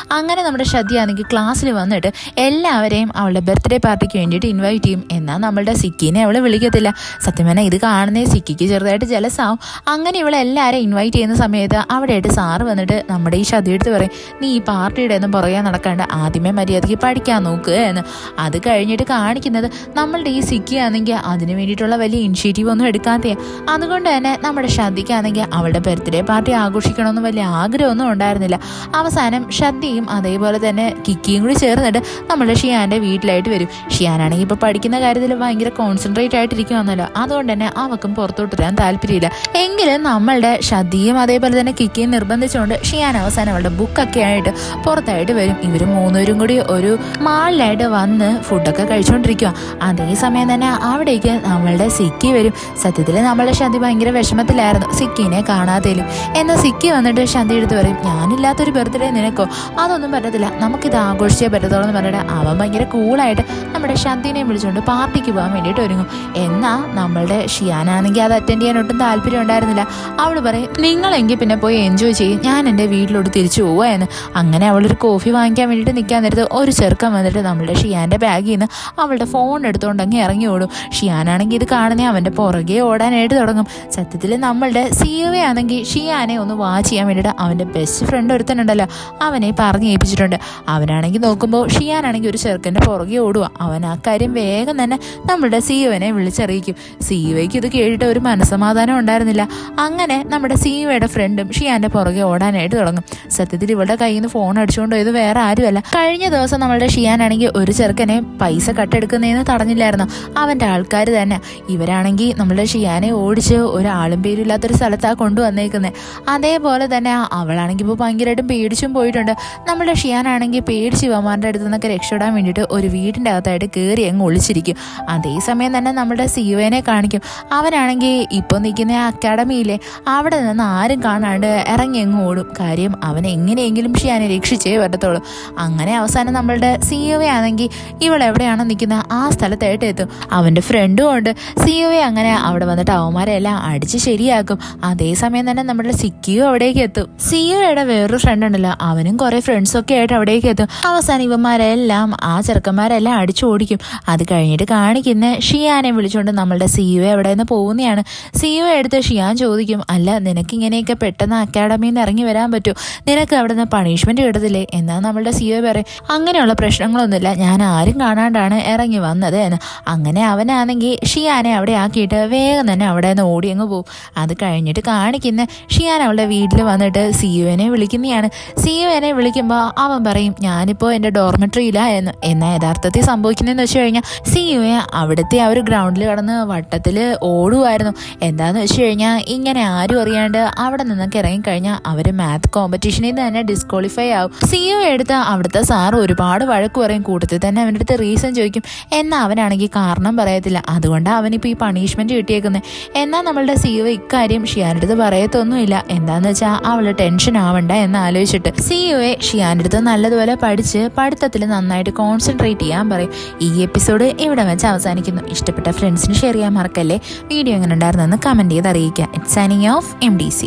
അങ്ങനെ നമ്മുടെ ഷദ്ദി ആണെങ്കിൽ ക്ലാസ്സിൽ വന്നിട്ട് എല്ലാവരെയും അവളുടെ ബർത്ത്ഡേ പാർട്ടിക്ക് വേണ്ടിയിട്ട് ഇൻവൈറ്റ് ചെയ്യും. എന്നാൽ നമ്മളുടെ സിക്കിനെ അവൾ വിളിക്കത്തില്ല. സത്യം പറഞ്ഞാൽ ഇത് കാണുന്നേ സിക്കിക്ക് ചെറുതായിട്ട് ജലസാവും. അങ്ങനെ ഇവളെല്ലാവരെയും ഇൻവൈറ്റ് ചെയ്യുന്ന സമയത്ത് അവിടെയായിട്ട് സാറ് വന്നിട്ട് നമ്മുടെ ഈ ഷദ്ദി എടുത്ത് പറയും, നീ ഈ പാർട്ടിയുടെ ഒന്നും പുറകെ നടക്കാണ്ട് ആദ്യമേ മര്യാദയ്ക്ക് പഠിക്കാൻ നോക്കുക എന്ന്. അത് കഴിഞ്ഞിട്ട് കാണിക്കുന്നത് നമ്മളുടെ ഈ സിക്കി ആണെങ്കിൽ അതിന് വേണ്ടിയിട്ടുള്ള വലിയ ഇനിഷ്യേറ്റീവ് ഒന്നും എടുക്കാത്തേ. അതുകൊണ്ട് തന്നെ നമ്മുടെ ഷദ്ദിക്കാണെങ്കിൽ അവളുടെ ബർത്ത്ഡേ പാർട്ടി ആഘോഷിക്കണമെന്ന് വലിയ ആഗ്രഹമൊന്നും ഉണ്ടായിരുന്നില്ല. അവസാനം ഷദ്ദിയും അതേപോലെ തന്നെ കിക്കിയും കൂടി ചേർന്നിട്ട് നമ്മുടെ ഷിയാൻ്റെ വീട്ടിലായിട്ട് വരും. ഷിയാനാണെങ്കിൽ ഇപ്പോൾ പഠിക്കുന്ന കാര്യത്തിൽ ഭയങ്കര കോൺസെൻട്രേറ്റ് ആയിട്ടിരിക്കുവാന്നല്ലോ. അതുകൊണ്ട് തന്നെ അവൾക്കും പുറത്തോട്ട് വരാൻ താല്പര്യമില്ല. എങ്കിലും നമ്മളുടെ ഷദ്ദിയും അതേപോലെ തന്നെ കിക്കിയും നിർബന്ധിച്ചുകൊണ്ട് ഷിയാൻ അവസാനം അവളുടെ ബുക്കൊക്കെ ആയിട്ട് പുറത്തായിട്ട് വരും. ഇവർ മൂന്നുപേരും കൂടി ഒരു മാളിലായിട്ട് വന്ന് ഫുഡൊക്കെ കഴിച്ചുകൊണ്ടിരിക്കുക. അതേസമയം തന്നെ അവിടേക്ക് നമ്മളുടെ സിക്കി വരും. സത്യത്തിൽ നമ്മളുടെ ഷദ്ദി ഭയങ്കര വിഷമത്തിലായിരുന്നു സിക്കിനെ കാണാത്തേലും. എന്നാൽ സിക്കി വന്നിട്ട് ഷദ്ദി എടുത്ത് പറയും, ഞാനില്ലാത്തൊരു ബർത്ത്ഡേ നിനക്കോ, അതൊന്നും പറ്റത്തില്ല, നമുക്കിത് ആഘോഷിച്ചേ പറ്റത്തോളം എന്ന് പറഞ്ഞിട്ട് അവൻ ഭയങ്കര കൂളായിട്ട് നമ്മുടെ ഷദ്ദിനെ വിളിച്ചുകൊണ്ട് പാർട്ടിക്ക് പോകാൻ വേണ്ടിയിട്ട് ഒരുങ്ങും. എന്നാൽ നമ്മളുടെ ഷിയാനാണെങ്കിൽ അത് അറ്റൻഡ് ചെയ്യാൻ ഒട്ടും താല്പര്യം ഉണ്ടായിരുന്നില്ല. അവൾ പറയും, നിങ്ങളെങ്കിൽ പിന്നെ പോയി എൻജോയ് ചെയ്യും, ഞാൻ എൻ്റെ വീട്ടിലോട്ട് തിരിച്ചു പോവുക എന്ന്. അങ്ങനെ അവളൊരു കോഫി വാങ്ങിക്കാൻ വേണ്ടിയിട്ട് നിൽക്കാൻ നേരത്ത് ഒരു ചെറുക്കൻ വന്നിട്ട് നമ്മളുടെ ഷിയാൻ്റെ ബാഗിൽ നിന്ന് അവളുടെ ഫോൺ എടുത്തുകൊണ്ട് അങ്ങ് ഇറങ്ങി ഓടും. ഷിയാനാണെങ്കിൽ ഇത് കാണുന്നേ അവൻ്റെ പുറകെ ഓടാനായിട്ട് തുടങ്ങും. സത്യത്തിൽ നമ്മളുടെ CEO ആണെങ്കിൽ ഷിയാനെ ഒന്ന് വാച്ച് ചെയ്യാൻ വേണ്ടിയിട്ട് അവൻ്റെ ബെസ്റ്റ് ഫ്രണ്ട് ഒരുത്തനുണ്ടല്ലോ അവനെ പറഞ്ഞ് ഏൽപ്പിച്ചിട്ടുണ്ട്. അവനാണെങ്കിൽ നോക്കുമ്പോൾ ഷിയാനാണെങ്കിൽ ഒരു ചെറുക്കൻ്റെ പുറകെ ഓടുക. അവൻ ആ കാര്യം വേഗം തന്നെ നമ്മുടെ സിഇഒനെ വിളിച്ചറിയിക്കും. സിഇഒയ്ക്ക് ഇത് കേട്ടിട്ട് ഒരു മനസ്സമാധാനം ഉണ്ടായിരുന്നില്ല. അങ്ങനെ നമ്മുടെ സിഇഒയുടെ ഫ്രണ്ടും ഷിയാൻ്റെ പുറകെ ഓടാനായിട്ട് തുടങ്ങും. സത്യത്തിൽ ഇവളുടെ കയ്യിൽ നിന്ന് ഫോൺ അടിച്ചുകൊണ്ട് ഇത് വേറെ ആരുമല്ല, കഴിഞ്ഞ ദിവസം നമ്മളുടെ ഷിയാനാണെങ്കിൽ ഒരു ചെറുക്കനെ പൈസ കട്ടെടുക്കുന്നതെന്ന് തടഞ്ഞില്ലായിരുന്നു, അവൻ്റെ ആൾക്കാർ തന്നെ. ഇവരാണെങ്കിൽ നമ്മളുടെ ഷിയാനെ ഓടിച്ച് ഒരാളും പേരില്ലാത്തൊരു സ്ഥലത്താണ് കൊണ്ടുവന്നേക്കുന്നത്. അതേപോലെ തന്നെ അവളാണെങ്കിൽ ഇപ്പോൾ ഭയങ്കരമായിട്ടും പേടിച്ചും പോയിട്ടുണ്ട്. നമ്മുടെ ഷിയാനാണെങ്കിൽ പേടിച്ച് ഇവന്മാരുടെ അടുത്ത് നിന്നൊക്കെ രക്ഷപ്പെടാൻ വേണ്ടിയിട്ട് ഒരു വീടിൻ്റെ അകത്തായിട്ട് കയറി അങ്ങ് ഒളിച്ചിരിക്കും. അതേസമയം തന്നെ നമ്മുടെ സിഇഒനെ കാണിക്കും. അവനാണെങ്കിൽ ഇപ്പോൾ നിൽക്കുന്ന അക്കാഡമിയിലെ അവിടെ നിന്ന് ആരും കാണാണ്ട് ഇറങ്ങി അങ്ങ് ഓടും. കാര്യം അവൻ എങ്ങനെയെങ്കിലും ഷിയാനെ രക്ഷിച്ചേ പറ്റത്തുള്ളൂ. അങ്ങനെ അവസാനം നമ്മളുടെ സിഇഒ ആണെങ്കിൽ ഇവളെവിടെയാണ് നിൽക്കുന്നത് ആ സ്ഥലത്തായിട്ട് എത്തും. അവൻ്റെ ഫ്രണ്ടും ഉണ്ട്. സിഇഒ അങ്ങനെ അവിടെ വന്നിട്ട് അവന്മാരെല്ലാം അടിച്ച് ശരിയാക്കും. അതേസമയം തന്നെ നമ്മുടെ സിക്കിയും അവിടേക്ക് എത്തും. സിഇഒയുടെ വേറൊരു ഫ്രണ്ട് ഉണ്ടല്ലോ, അവനും കുറേ ഫ്രണ്ട്സൊക്കെ ആയിട്ട് അവിടേക്ക് എത്തും. അവസാനം ഇവന്മാരെല്ലാം ആ ചെറുക്കന്മാരെല്ലാം അടിച്ചു ഓടിക്കും. അത് കഴിഞ്ഞിട്ട് കാണിക്കുന്ന ഷിയാനെ വിളിച്ചുകൊണ്ട് നമ്മളുടെ സിഇഒ എവിടെ നിന്ന് പോകുന്നതാണ്. സിഇഒ എടുത്ത് ഷിയാൻ ചോദിക്കും, അല്ല നിനക്ക് ഇങ്ങനെയൊക്കെ പെട്ടെന്ന് അക്കാഡമിയിൽ നിന്ന് ഇറങ്ങി വരാൻ പറ്റുമോ, നിനക്ക് അവിടെ നിന്ന് പണിഷ്മെന്റ് കിട്ടത്തില്ലേ? എന്നാൽ നമ്മളുടെ സിഇഒ പറയും, അങ്ങനെയുള്ള പ്രശ്നങ്ങളൊന്നുമില്ല, ഞാൻ ആരും കാണാണ്ടാണ് ഇറങ്ങി വന്നത് എന്ന്. അങ്ങനെ അവനാണെങ്കിൽ ഷിയാനെ അവിടെ ആക്കിയിട്ട് വേഗം തന്നെ അവിടെ നിന്ന് ഓടി അങ്ങ് പോകും. അത് കഴിഞ്ഞിട്ട് കാണിക്കുന്ന ഷിയാൻ അവളുടെ വീട്ടിൽ വന്നിട്ട് സിഇഒനെ വിളിക്കുന്നതാണ്. സിഇഒനെ വിളിക്കുമ്പോൾ അവൻ പറയും, ഞാനിപ്പോൾ എൻ്റെ ഡോർമെട്രിയിലാ എന്ന്. എന്നാൽ യഥാർത്ഥത്തിൽ സംഭവിക്കുന്നതെന്ന് വെച്ച് കഴിഞ്ഞാൽ സിഇഒ അവിടുത്തെ ആ ഒരു ഗ്രൗണ്ടിൽ കിടന്ന് വട്ടത്തിൽ ഓടുമായിരുന്നു. എന്താണെന്ന് വെച്ച് കഴിഞ്ഞാൽ ഇങ്ങനെ ആരും അറിയാണ്ട് അവിടെ നിന്നൊക്കെ ഇറങ്ങിക്കഴിഞ്ഞാൽ അവർ മാത്ത് കോമ്പറ്റീഷനിൽ നിന്ന് തന്നെ ഡിസ്ക്വാളിഫൈ ആവും. സിഇഒ എടുത്ത് അവിടുത്തെ സാറ് ഒരുപാട് വഴക്ക് പറയും. കൂട്ടത്തിൽ തന്നെ അവൻ്റെ അടുത്ത് റീസൺ ചോദിക്കും. എന്നാൽ അവനാണെങ്കിൽ കാരണം പറയത്തില്ല. അതുകൊണ്ടാണ് അവനിപ്പോൾ ഈ പണിഷ്മെൻറ്റ് കിട്ടിയേക്കുന്നത്. എന്നാൽ നമ്മളുടെ സിഇഒ ഇക്കാര്യം ഷിയാൻ്റെ അടുത്ത് പറയത്തൊന്നുമില്ല. എന്താണെന്ന് വെച്ചാൽ അവൾ ടെൻഷൻ ആവണ്ട എന്ന് ആലോചിച്ചിട്ട് സിഇഒയെ ഷിയാൻ്റെ അടുത്ത് നല്ലതുപോലെ പഠിച്ച് പഠിത്തത്തിൽ നന്നായിട്ട് കോൺസെൻട്രേറ്റ് ചെയ്യാൻ പറയും. ഈ എപ്പിസോഡ് ഇവിടെ വെച്ച് അവസാനിക്കുന്നു. ഇഷ്ടപ്പെട്ട ഫ്രണ്ട്സിന് ഷെയർ ചെയ്യാൻ മറക്കല്ലേ. വീഡിയോ എങ്ങനെ ഉണ്ടായിരുന്നെന്ന് കമൻറ്റ് ചെയ്ത് അറിയിക്കുക. It's signing off MDC.